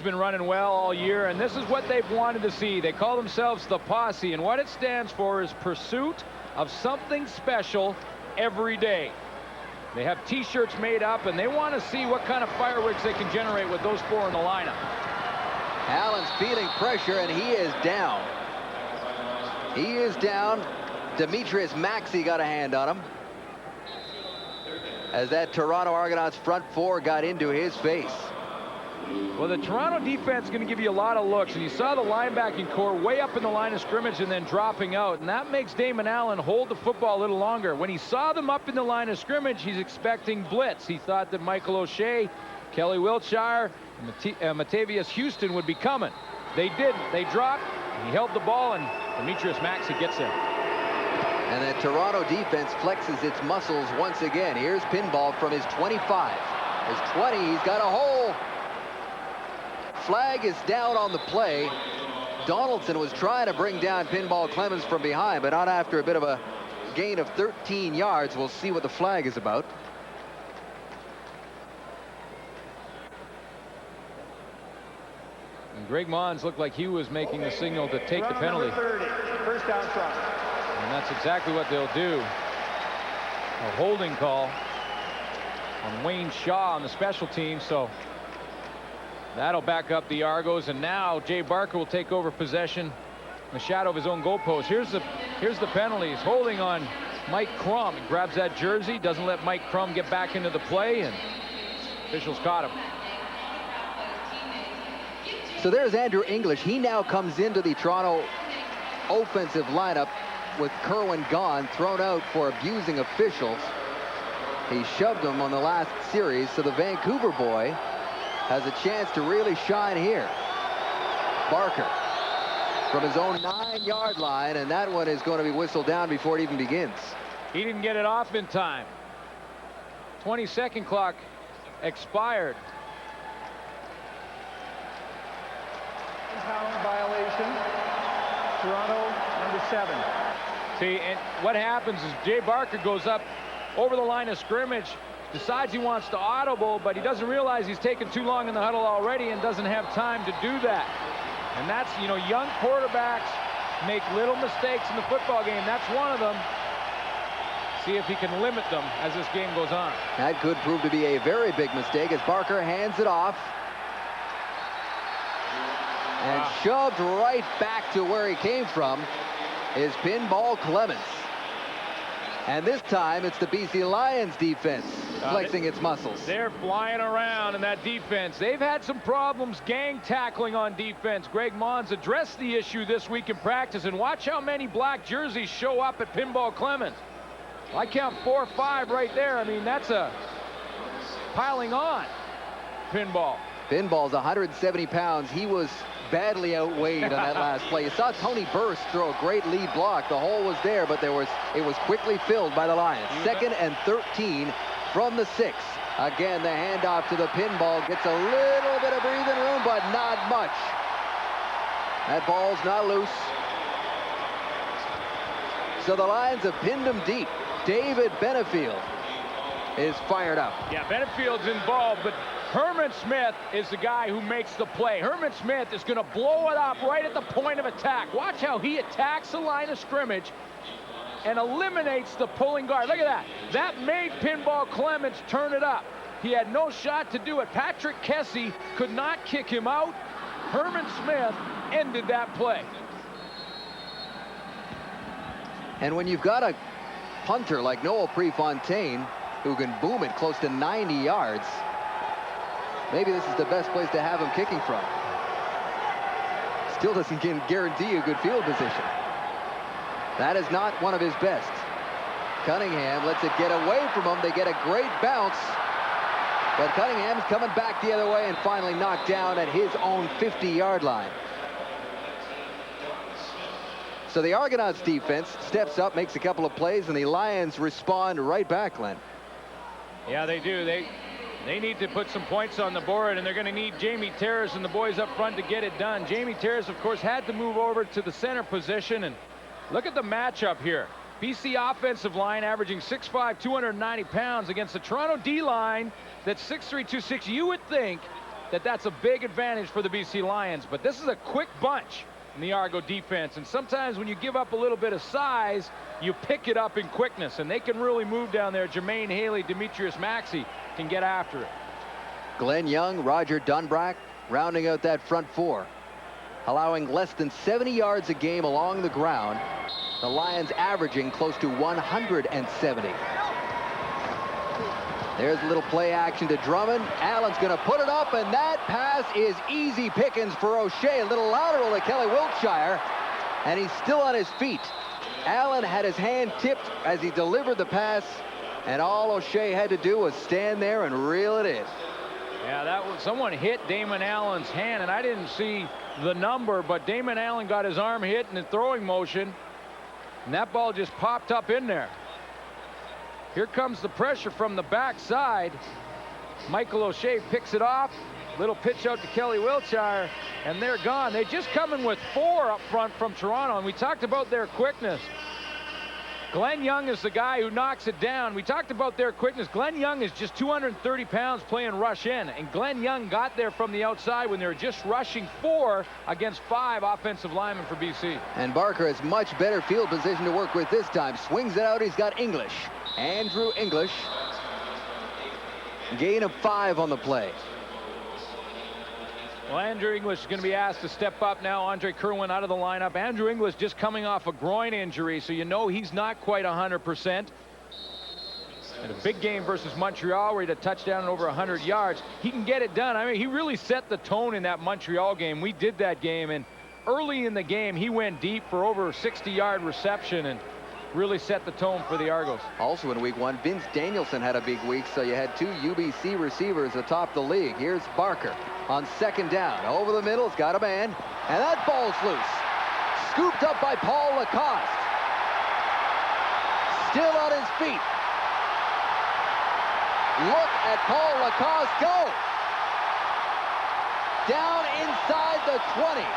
been running well all year, and this is what they've wanted to see. They call themselves the Posse, and what it stands for is pursuit of something special every day. They have T-shirts made up, and they want to see what kind of fireworks they can generate with those four in the lineup. Allen's feeling pressure, and he is down. He is down. Demetrius Maxey got a hand on him as that Toronto Argonauts front four got into his face. Well, the Toronto defense is going to give you a lot of looks, and you saw the linebacking core way up in the line of scrimmage and then dropping out, and that makes Damon Allen hold the football a little longer. When he saw them up in the line of scrimmage, he's expecting blitz. He thought that Michael O'Shea, Kelly Wiltshire, and Matavius Houston would be coming. They didn't. They dropped. He held the ball, and Demetrius Maxey gets there. And the Toronto defense flexes its muscles once again. Here's Pinball from his 25. His 20, he's got a hole. Flag is down on the play. Donaldson was trying to bring down Pinball Clemens from behind, but not after a bit of a gain of 13 yards. We'll see what the flag is about. And Greg Mons looked like he was making the signal to take the penalty. 30, first down try. And that's exactly what they'll do. A holding call on Wayne Shaw on the special team, so that'll back up the Argos, and now Jay Barker will take over possession in the shadow of his own goalpost. Here's the penalty. He's holding on Mike Crum. He grabs that jersey, doesn't let Mike Crum get back into the play, and officials caught him. So there's Andrew English. He now comes into the Toronto offensive lineup with Kerwin gone, thrown out for abusing officials. He shoved him on the last series, so the Vancouver boy has a chance to really shine here. Barker from his own 9-yard line, and that one is going to be whistled down before it even begins. He didn't get it off in time. 20-second clock expired. Impound violation. Toronto, number 7. See, and what happens is Jay Barker goes up over the line of scrimmage, decides he wants to audible, but he doesn't realize he's taken too long in the huddle already and doesn't have time to do that. And that's, you know, young quarterbacks make little mistakes in the football game. That's one of them. See if he can limit them as this game goes on. That could prove to be a very big mistake as Barker hands it off. And shoved right back to where he came from is Pinball Clemens. And this time it's the BC Lions defense flexing its muscles. They're flying around in that defense. They've had some problems gang tackling on defense. Greg Mons addressed the issue this week in practice, and watch how many black jerseys show up at Pinball Clemens. I count 4 or 5 right there. I mean, that's a piling on Pinball. Pinball's 170 pounds. He was badly outweighed on that last play. You saw Tony Burst throw a great lead block. The hole was there, but it was quickly filled by the Lions. 2nd and 13 from the 6. Again, the handoff to the Pinball gets a little bit of breathing room, but not much. That ball's not loose. So the Lions have pinned him deep. David Benefield is fired up. Yeah, Benefield's involved, but Herman Smith is the guy who makes the play. Herman Smith is going to blow it up right at the point of attack. Watch how he attacks the line of scrimmage and eliminates the pulling guard. Look at that. That made Pinball Clemens turn it up. He had no shot to do it. Patrick Kessie could not kick him out. Herman Smith ended that play. And when you've got a punter like Noel Prefontaine who can boom it close to 90 yards, maybe this is the best place to have him kicking from. Still doesn't guarantee you a good field position. That is not one of his best. Cunningham lets it get away from him. They get a great bounce. But Cunningham's coming back the other way and finally knocked down at his own 50-yard line. So the Argonauts defense steps up, makes a couple of plays, and the Lions respond right back, Len. Yeah, they do. They need to put some points on the board, and they're going to need Jamie Terrace and the boys up front to get it done. Jamie Terrace, of course, had to move over to the center position, and look at the matchup here. BC offensive line averaging 6'5", 290 pounds against the Toronto D-line that's 6'3", 260. You would think that that's a big advantage for the BC Lions. But this is a quick bunch in the Argo defense, and sometimes when you give up a little bit of size, you pick it up in quickness, and they can really move down there. Jermaine Haley, Demetrius Maxey can get after it. Glenn Young, Roger Dunbrack rounding out that front four, allowing less than 70 yards a game along the ground. The Lions averaging close to 170. There's a little play action to Drummond. Allen's going to put it up, and that pass is easy pickings for O'Shea. A little lateral to Kelly Wiltshire, and he's still on his feet. Allen had his hand tipped as he delivered the pass, and all O'Shea had to do was stand there and reel it in. Yeah, that was, someone hit Damon Allen's hand, and I didn't see the number, but Damon Allen got his arm hit in the throwing motion, and that ball just popped up in there. Here comes the pressure from the backside. Michael O'Shea picks it off. Little pitch out to Kelly Wiltshire, and they're gone. They just come in with 4 up front from Toronto, and we talked about their quickness. Glenn Young is the guy who knocks it down. We talked about their quickness. Glenn Young is just 230 pounds playing rush in, and Glenn Young got there from the outside when they were just rushing 4 against 5 offensive linemen for BC. And Barker has much better field position to work with this time. Swings it out. He's got English. Andrew English. Gain of 5 on the play. Well, Andrew English is going to be asked to step up now. Andre Kerwin out of the lineup. Andrew English just coming off a groin injury, so you know he's not quite 100%. In a big game versus Montreal where he had a touchdown and over 100 yards, he can get it done. I mean, he really set the tone in that Montreal game. We did that game, and early in the game, he went deep for over a 60-yard reception and really set the tone for the Argos. Also in week 1, Vince Danielson had a big week, so you had 2 UBC receivers atop the league. Here's Barker on 2nd down. Over the middle, it's got a man, and that ball's loose. Scooped up by Paul Lacoste. Still on his feet. Look at Paul Lacoste go. Down inside the 20.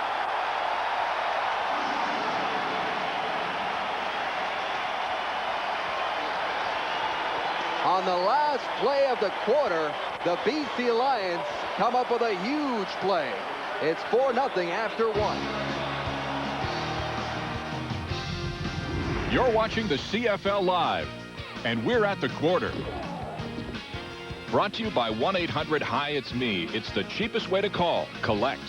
On the last play of the quarter, the BC Lions come up with a huge play. It's 4-0 after 1. You're watching the CFL Live, and we're at the quarter. Brought to you by 1-800-HI-IT'S-ME. It's the cheapest way to call. Collect.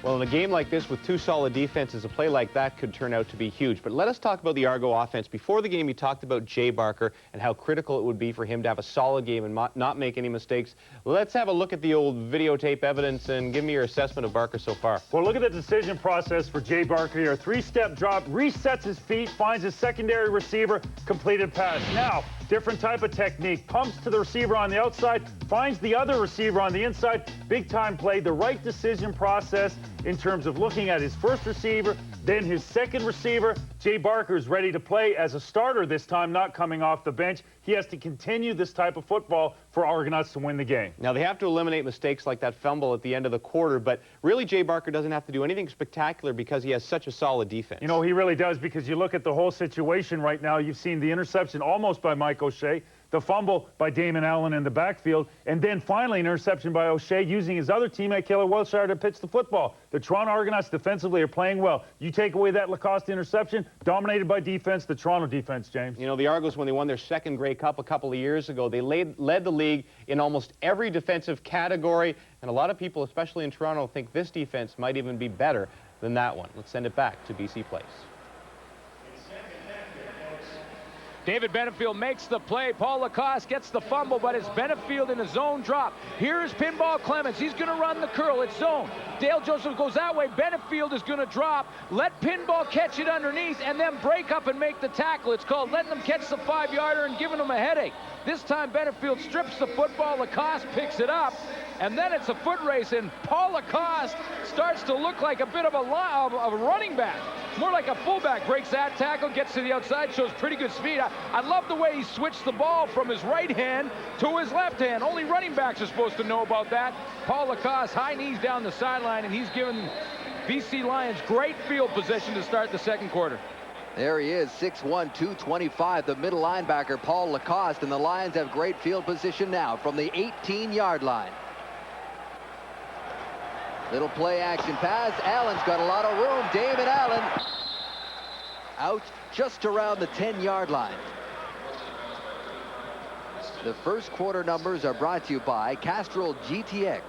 Well, in a game like this with 2 solid defenses, a play like that could turn out to be huge. But let us talk about the Argo offense. Before the game, we talked about Jay Barker and how critical it would be for him to have a solid game and not make any mistakes. Let's have a look at the old videotape evidence and give me your assessment of Barker so far. Well, look at the decision process for Jay Barker here. 3-step drop, resets his feet, finds his secondary receiver, completed pass. Now, different type of technique. Pumps to the receiver on the outside, finds the other receiver on the inside. Big time play. The right decision process in terms of looking at his first receiver, then his second receiver. Jay Barker is ready to play as a starter this time, not coming off the bench. He has to continue this type of football for Argonauts to win the game. Now, they have to eliminate mistakes like that fumble at the end of the quarter, but really Jay Barker doesn't have to do anything spectacular because he has such a solid defense. You know, he really does, because you look at the whole situation right now. You've seen the interception almost by Mike O'Shea, the fumble by Damon Allen in the backfield, and then finally an interception by O'Shea using his other teammate, Kelly Wiltshire, to pitch the football. The Toronto Argonauts defensively are playing well. You take away that Lacoste interception, dominated by defense, the Toronto defense, James. You know, the Argos, when they won their 2nd Grey Cup a couple of years ago, they led the league in almost every defensive category, and a lot of people, especially in Toronto, think this defense might even be better than that one. Let's send it back to BC Place. David Benefield makes the play. Paul Lacoste gets the fumble, but it's Benefield in a zone drop. Here's Pinball Clements. He's going to run the curl. It's zone. Dale Joseph goes that way. Benefield is going to drop. Let Pinball catch it underneath and then break up and make the tackle. It's called letting them catch the 5-yarder and giving them a headache. This time Benefield strips the football. Lacoste picks it up. And then it's a foot race, and Paul Lacoste starts to look like a bit of a running back. More like a fullback. Breaks that tackle, gets to the outside, shows pretty good speed. I love the way he switched the ball from his right hand to his left hand. Only running backs are supposed to know about that. Paul Lacoste, high knees down the sideline, and he's given BC Lions great field position to start the 2nd quarter. There he is, 6'1", 225, the middle linebacker, Paul Lacoste, and the Lions have great field position now from the 18-yard line. Little play action pass. Allen's got a lot of room. Damon Allen out just around the 10-yard line. The first quarter numbers are brought to you by Castrol GTX.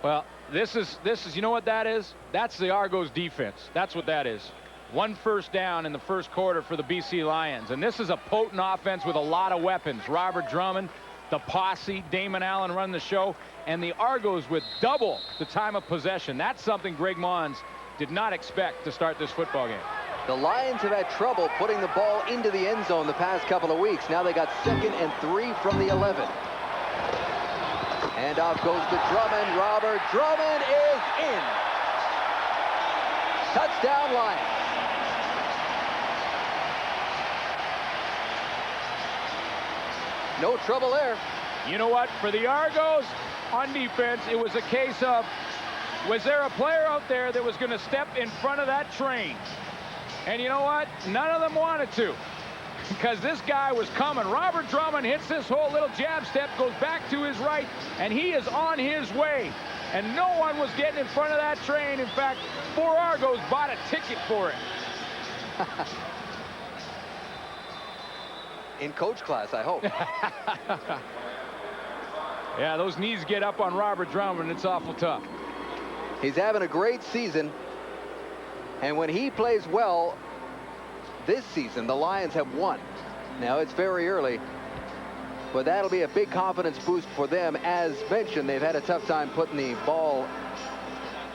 Well, this is you know what that is? That's the Argos defense. That's what that is. 1 first down in the first quarter for the BC Lions. And this is a potent offense with a lot of weapons. Robert Drummond, the posse, Damon Allen running the show, and the Argos with double the time of possession. That's something Greg Mons did not expect to start this football game. The Lions have had trouble putting the ball into the end zone the past couple of weeks. Now they got 2nd and 3 from the 11. And off goes to Drummond. Robert Drummond is in. Touchdown Lions. No trouble there. You know what? For the Argos on defense, it was a case of, was there a player out there that was going to step in front of that train? And you know what? None of them wanted to, because this guy was coming. Robert Drummond hits this whole little jab step, goes back to his right, and he is on his way. And no one was getting in front of that train. In fact, 4 Argos bought a ticket for it. In coach class, I hope. Yeah, those knees get up on Robert Drummond. It's awful tough. He's having a great season. And when he plays well this season, the Lions have won. Now, it's very early, but that'll be a big confidence boost for them. As mentioned, they've had a tough time putting the ball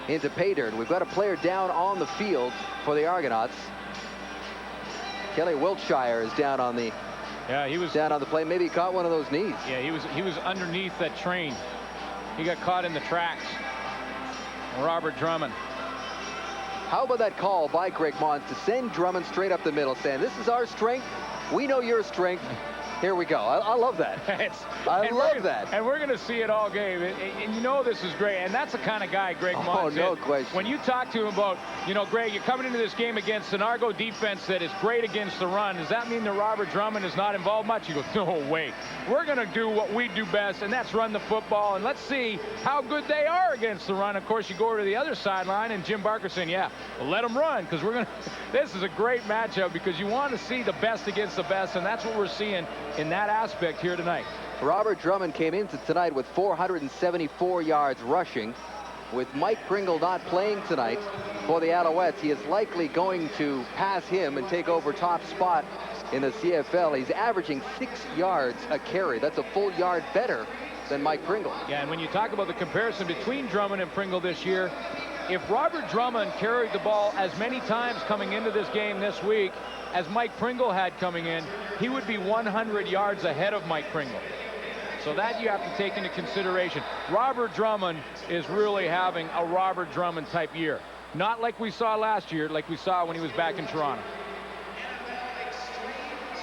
into pay dirt. We've got a player down on the field for the Argonauts. Kelly Wiltshire is down on the play. Maybe he caught one of those knees. Yeah, he was underneath that train. He got caught in the tracks. Robert Drummond. How about that call by Greg Mons to send Drummond straight up the middle, saying, this is our strength. We know your strength. Here we go. I love that. I love that. And we're going to see it all game. And you know this is great. And that's the kind of guy Greg Mons is. Oh, no question. When you talk to him about, you know, Greg, you're coming into this game against an Argo defense that is great against the run. Does that mean that Robert Drummond is not involved much? You go, no way. We're going to do what we do best, and that's run the football. And let's see how good they are against the run. Of course, you go over to the other sideline, and Jim Barker saying, yeah, well, let them run, because we're going to. This is a great matchup because you want to see the best against the best, and that's what we're seeing in that aspect here tonight. Robert Drummond came into tonight with 474 yards rushing. With Mike Pringle not playing tonight for the Alouettes, he is likely going to pass him and take over top spot in the CFL. He's averaging 6 yards a carry. That's a full yard better than Mike Pringle. Yeah, and when you talk about the comparison between Drummond and Pringle this year, if Robert Drummond carried the ball as many times coming into this game this week as Mike Pringle had coming in, he would be 100 yards ahead of Mike Pringle. So that you have to take into consideration. Robert Drummond is really having a Robert Drummond type year. Not like we saw last year, like we saw when he was back in Toronto.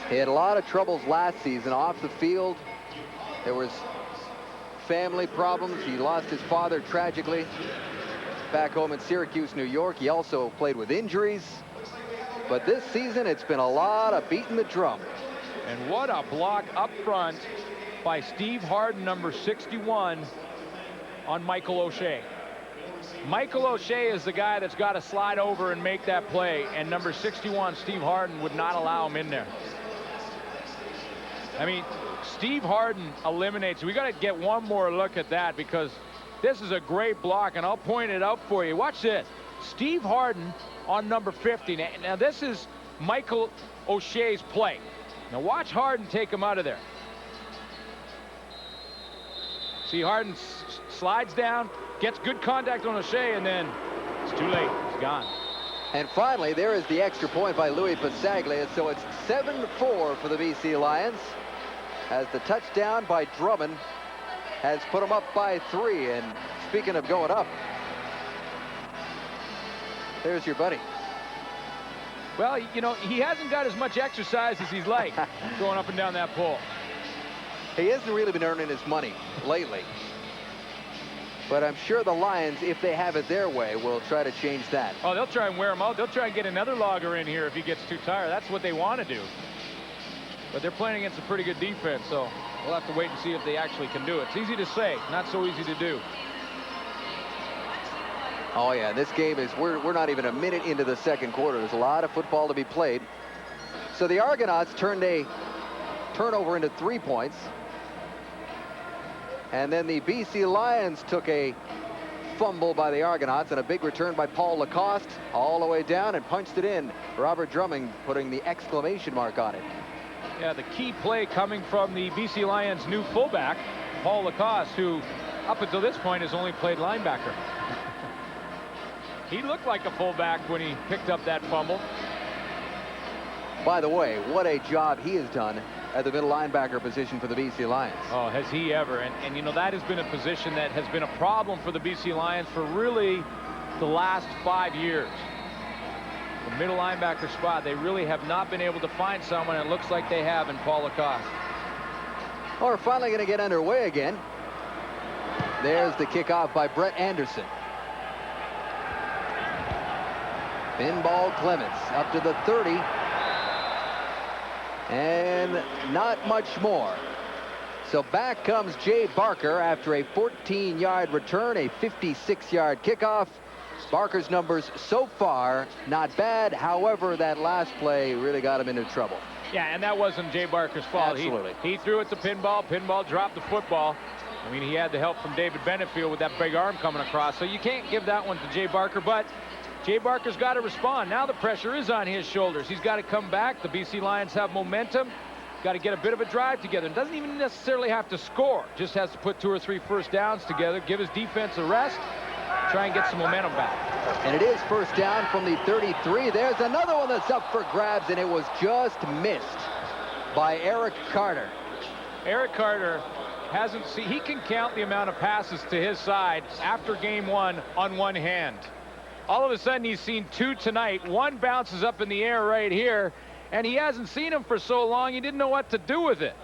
He had a lot of troubles last season off the field. There was family problems. He lost his father tragically back home in Syracuse, New York. He also played with injuries. But this season, it's been a lot of beating the drum. And what a block up front by Steve Harden, number 61, on Michael O'Shea. Michael O'Shea is the guy that's got to slide over and make that play, and number 61, Steve Harden, would not allow him in there. I mean, Steve Harden eliminates. We got to get one more look at that, because this is a great block, and I'll point it out for you. Watch this. Steve Harden on number 50. Now this is Michael O'Shea's play. Now watch Harden take him out of there. See, Harden slides down, gets good contact on O'Shea, and then it's too late. He's gone. And finally, there is the extra point by Louis Pasaglia. So it's 7-4 for the BC Lions, as the touchdown by Drummond has put them up by 3. And speaking of going up, there's your buddy. Well, you know, he hasn't got as much exercise as he's like going up and down that pole. He hasn't really been earning his money lately. But I'm sure the Lions, if they have it their way, will try to change that. Oh, they'll try and wear him out. They'll try and get another logger in here if he gets too tired. That's what they want to do. But they're playing against a pretty good defense, so we'll have to wait and see if they actually can do it. It's easy to say, not so easy to do. Oh, yeah, this game is, we're not even a minute into the second quarter. There's a lot of football to be played. So the Argonauts turned a turnover into 3 points. And then the BC Lions took a fumble by the Argonauts and a big return by Paul Lacoste all the way down and punched it in. Robert Drumming putting the exclamation mark on it. Yeah, the key play coming from the BC Lions' new fullback, Paul Lacoste, who up until this point has only played linebacker. He looked like a fullback when he picked up that fumble. By the way, what a job he has done at the middle linebacker position for the BC Lions. Oh, has he ever. And you know, that has been a position that has been a problem for the BC Lions for really the last 5 years. The middle linebacker spot, they really have not been able to find someone. It looks like they have in Paul Lacoste. Well, we're finally going to get underway again. There's the kickoff by Brett Anderson. Pinball Clements up to the 30. And not much more. So back comes Jay Barker after a 14-yard return, a 56-yard kickoff. Barker's numbers so far not bad. However, that last play really got him into trouble. Yeah, and that wasn't Jay Barker's fault. Absolutely. He threw it to Pinball. Pinball dropped the football. I mean, he had the help from David Benefield with that big arm coming across. So you can't give that one to Jay Barker, but Jay Barker's got to respond. Now the pressure is on his shoulders. He's got to come back. The BC Lions have momentum. Got to get a bit of a drive together. It doesn't even necessarily have to score. Just has to put 2 or 3 first downs together, give his defense a rest, try and get some momentum back. And it is first down from the 33. There's another one that's up for grabs, and it was just missed by Eric Carter. Eric Carter hasn't seen, he can count the amount of passes to his side after game 1 on one hand. All of a sudden he's seen 2 tonight. One bounces up in the air right here, and he hasn't seen him for so long he didn't know what to do with it.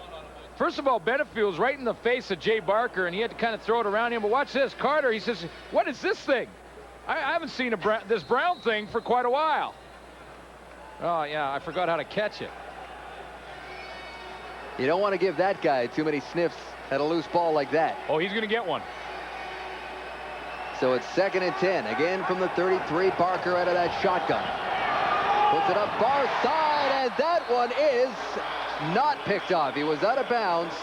First of all, Benefield's right in the face of Jay Barker, and he had to kind of throw it around him. But watch this, Carter, he says, what is this thing? I haven't seen this brown thing for quite a while. Oh, yeah, I forgot how to catch it. You don't want to give that guy too many sniffs at a loose ball like that. Oh, he's going to get one. So it's 2nd and 10. Again from the 33. Barker out of that shotgun. Puts it up far side, and that one is not picked off. He was out of bounds.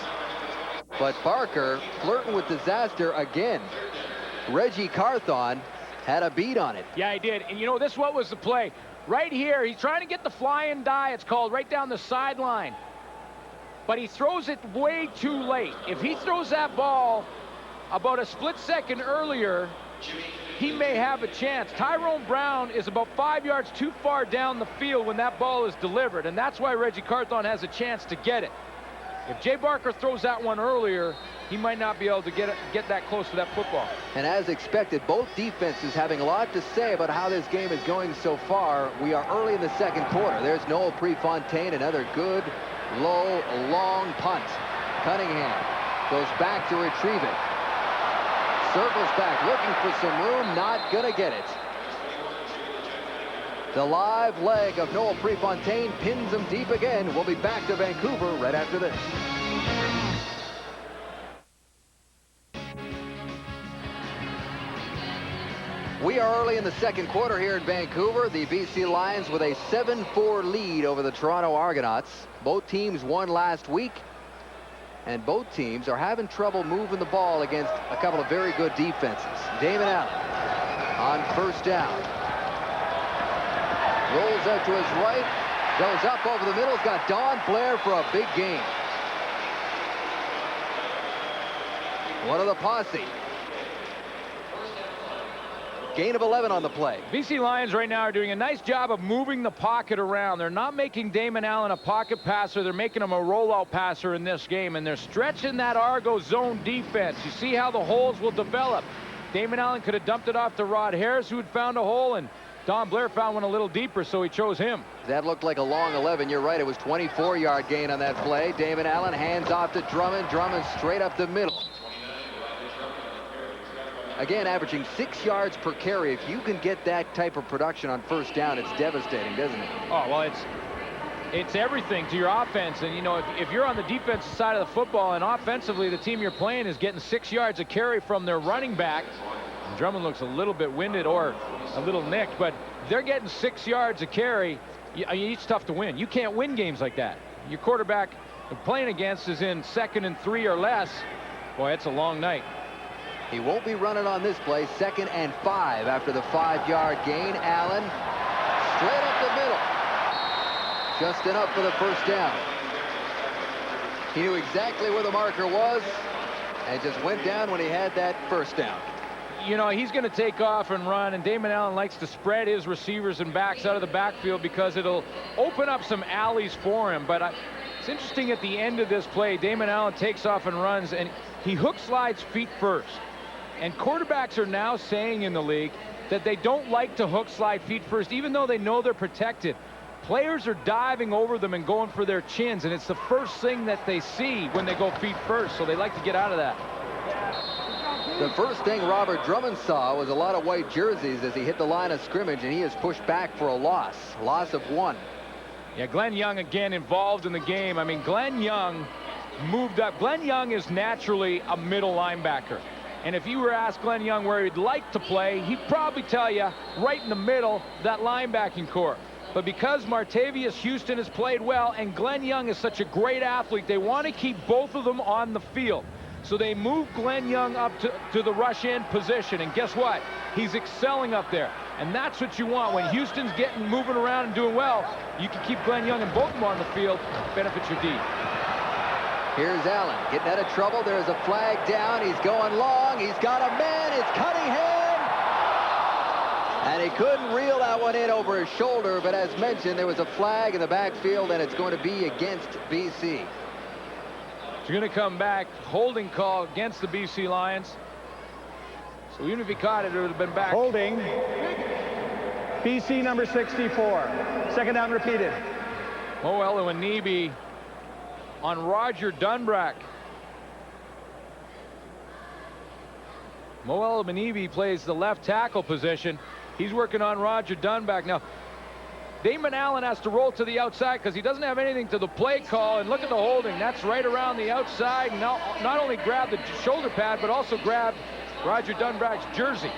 But Barker flirting with disaster again. Reggie Carthon had a beat on it. Yeah, he did. And you know, this what was the play. Right here, he's trying to get the flying die, it's called, right down the sideline. But he throws it way too late. If he throws that ball about a split second earlier, he may have a chance. Tyrone Brown is about 5 yards too far down the field when that ball is delivered, and that's why Reggie Carthon has a chance to get it. If Jay Barker throws that one earlier, he might not be able to get that close to that football. And as expected, both defenses having a lot to say about how this game is going so far. We are early in the second quarter. There's Noel Prefontaine, another good, low, long punt. Cunningham goes back to retrieve it. Circles back, looking for some room, not gonna get it. The live leg of Noel Prefontaine pins him deep again. We'll be back to Vancouver right after this. We are early in the second quarter here in Vancouver. The BC Lions with a 7-4 lead over the Toronto Argonauts. Both teams won last week, and both teams are having trouble moving the ball against a couple of very good defenses. Damon Allen on first down. Rolls out to his right, goes up over the middle, got Don Blair for a big gain. One of the posse. Gain of 11 on the play. BC Lions right now are doing a nice job of moving the pocket around. They're not making Damon Allen a pocket passer. They're making him a rollout passer in this game, and they're stretching that Argo zone defense. You see how the holes will develop. Damon Allen could have dumped it off to Rod Harris, who had found a hole, and Don Blair found one a little deeper, so he chose him. That looked like a long 11. You're right. It was 24-yard gain on that play. Damon Allen hands off to Drummond. Drummond straight up the middle. Again, averaging 6 yards per carry. If you can get that type of production on first down, it's devastating, doesn't it? Oh, well, it's everything to your offense. And, you know, if you're on the defensive side of the football and offensively the team you're playing is getting 6 yards a carry from their running back, and Drummond looks a little bit winded or a little nicked, but they're getting 6 yards a carry. It's tough to win. You can't win games like that. Your quarterback you're playing against is in 2nd and 3 or less. Boy, it's a long night. He won't be running on this play. 2nd and 5 after the 5-yard gain. Allen straight up the middle. Just enough for the first down. He knew exactly where the marker was and just went down when he had that first down. You know, he's going to take off and run, and Damon Allen likes to spread his receivers and backs out of the backfield because it'll open up some alleys for him. But it's interesting at the end of this play, Damon Allen takes off and runs, and he hook slides feet first. And quarterbacks are now saying in the league that they don't like to hook slide feet first, even though they know they're protected. Players are diving over them and going for their chins, and it's the first thing that they see when they go feet first, so they like to get out of that. The first thing Robert Drummond saw was a lot of white jerseys as he hit the line of scrimmage, and he is pushed back for a loss of 1. Yeah, Glenn Young again involved in the game. I mean, Glenn Young moved up. Glenn Young is naturally a middle linebacker. And if you were asked Glenn Young where he'd like to play, he'd probably tell you right in the middle, that linebacking core. But because Martavius Houston has played well and Glenn Young is such a great athlete, they want to keep both of them on the field. So they move Glenn Young up to the rush end position. And guess what? He's excelling up there. And that's what you want. When Houston's moving around and doing well, you can keep Glenn Young and both of them on the field. Benefits your D. Here's Allen getting out of trouble. There's a flag down. He's going long. He's got a man. It's Cunningham. And he couldn't reel that one in over his shoulder. But as mentioned, there was a flag in the backfield, and it's going to be against BC. It's going to come back. Holding call against the BC Lions. So even if he caught it, it would have been back. Holding. BC number 64. Second down repeated. Mo Eluanibi on Roger Dunbrack. Mo Eluanibi plays the left tackle position. He's working on Roger Dunbrack. Now, Damon Allen has to roll to the outside because he doesn't have anything to the play call. And look at the holding. That's right around the outside. Now, not only grabbed the shoulder pad, but also grabbed Roger Dunbrack's jersey.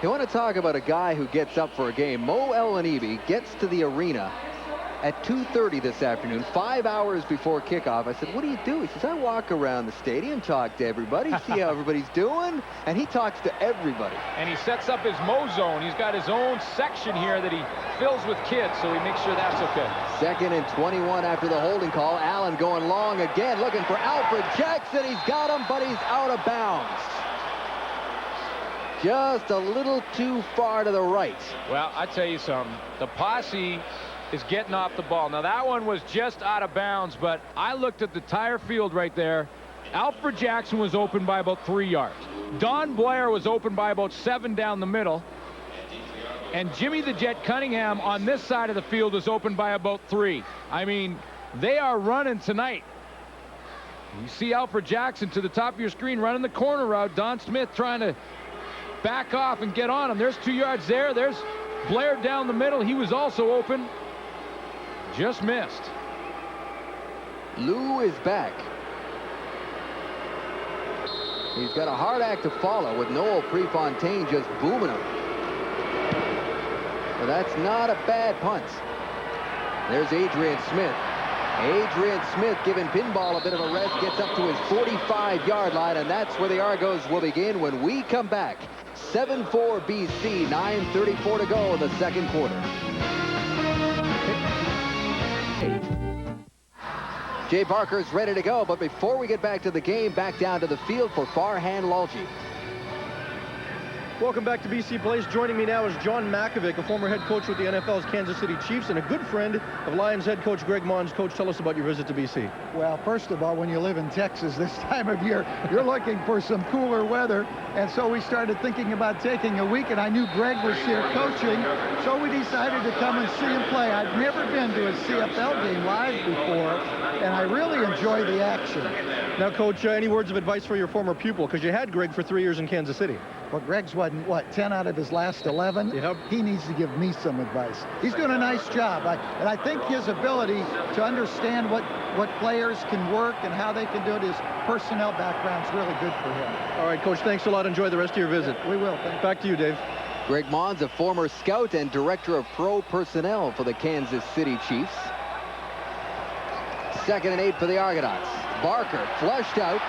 You want to talk about a guy who gets up for a game. Mo Eluanibi gets to the arena at 2:30 this afternoon, 5 hours before kickoff. I said, what do you do? He says, I walk around the stadium, talk to everybody, see how everybody's doing. And he talks to everybody. And he sets up his Mo zone. He's got his own section here that he fills with kids, so he makes sure that's okay. 2nd and 21 after the holding call. Allen going long again, looking for Alfred Jackson. He's got him, but he's out of bounds. Just a little too far to the right. Well, I tell you something. The posse is getting off the ball. Now, that one was just out of bounds, but I looked at the entire field right there. Alfred Jackson was open by about 3 yards. Don Blair was open by about 7 down the middle. And Jimmy the Jet Cunningham on this side of the field is open by about 3. I mean, they are running tonight. You see Alfred Jackson to the top of your screen running the corner route. Don Smith trying to back off and get on him. There's 2 yards there. There's Blair down the middle. He was also open. Just missed. Lou is back. He's got a hard act to follow with Noel Prefontaine just booming him. But that's not a bad punt. There's Adrian Smith. Adrian Smith giving Pinball a bit of a rest, gets up to his 45-yard line, and that's where the Argos will begin when we come back. 7-4 BC, 9:34 to go in the second quarter. Jay Barker's ready to go, but before we get back to the game, back down to the field for Farhan Lalji. Welcome back to BC Place. Joining me now is John Makovic, a former head coach with the NFL's Kansas City Chiefs and a good friend of Lions head coach Greg Mons. Coach, tell us about your visit to BC. Well, first of all, when you live in Texas this time of year, you're looking for some cooler weather. And so we started thinking about taking a week, and I knew Greg was here coaching, so we decided to come and see him play. I've never been to a CFL game live before, and I really enjoy the action. Now, Coach, any words of advice for your former pupil? Because you had Greg for 3 years in Kansas City. Well, Greg's what, 10 out of his last 11? Yep. He needs to give me some advice. He's doing a nice job. And I think his ability to understand what players can work and how they can do it, his personnel background is really good for him. All right, Coach, thanks a lot. Enjoy the rest of your visit. We will. Thank you. Back to you, Dave. Greg Mons, a former scout and director of pro personnel for the Kansas City Chiefs. 2nd and 8 for the Argonauts. Barker flushed out.